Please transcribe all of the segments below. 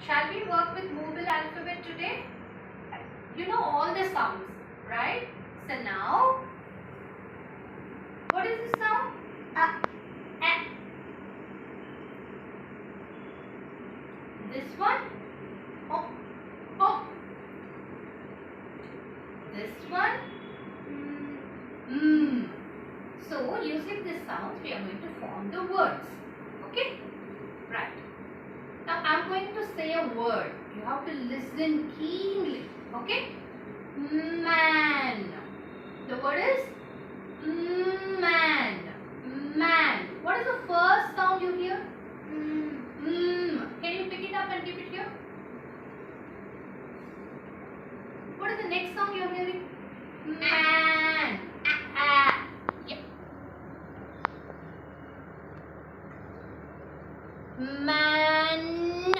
Shall we work with Moveable alphabet today? You know all the sounds, right? So now, what is this sound? A. This one? O. This one? So, using this sound, we are going to form the words. Okay? Right. Now, I am going to say a word. You have to listen keenly. Okay? Man. The word is man. Man. What is the first sound you hear? Can you pick it up and keep it here? What is the next sound you are hearing? Man. Yeah. Man.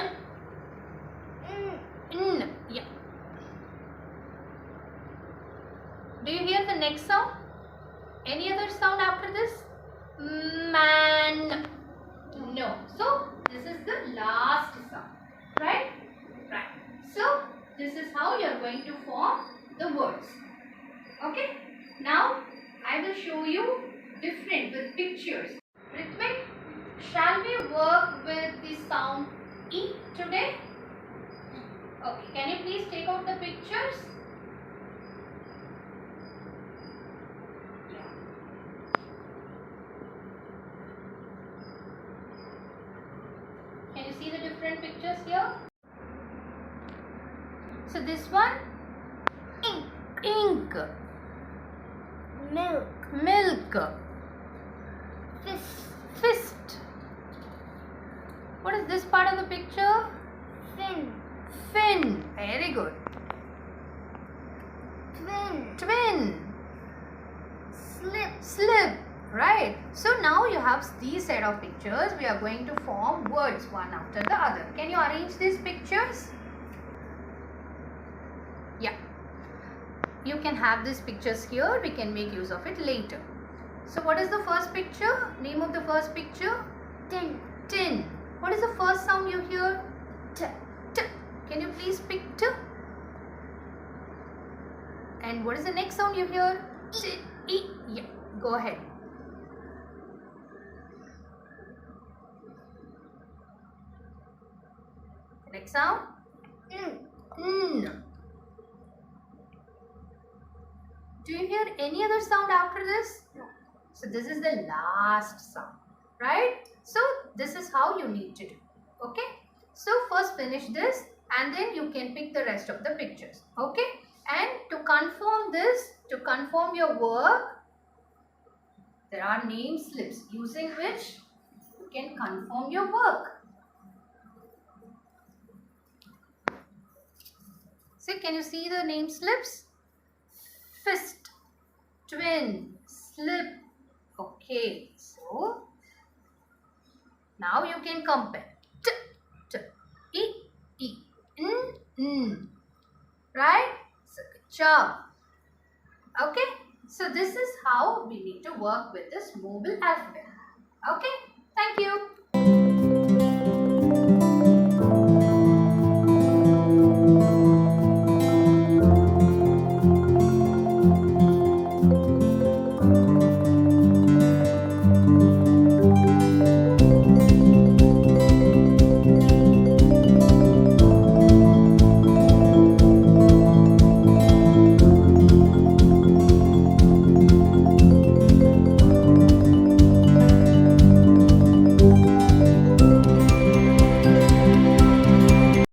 Yeah. Do you hear the next sound? Any other sound after this? Man. No. So this is the last sound. Right? Right. So this is how you are going to form the words. Okay? Now I will show you different with pictures. Rhythmic, shall we work with the sound E today? Okay, can you please take out the pictures? Yeah. Can you see the different pictures here? So this one, ink, milk, fist. What is this part of the picture? Fin. Very good. Twin. Slip. Right. So now you have these set of pictures. We are going to form words one after the other. Can you arrange these pictures? Yeah. You can have these pictures here. We can make use of it later. So what is the first picture? Name of the first picture? Tin. What is the first sound you hear? T. Can you please pick T? And what is the next sound you hear? E. Yeah. Go ahead. Next sound? N. Do you hear any other sound after this? No. So this is the last sound, right? So this is how you need to do. Okay? So first finish this and then you can pick the rest of the pictures. Okay? And to confirm this, to confirm your work, there are name slips using which you can confirm your work. See, can you see the name slips? Fist, twin, slip. Okay, so now you can compare. T, E, N. Right? So good job. Okay, so this is how we need to work with this Moveable alphabet. Okay, thank you.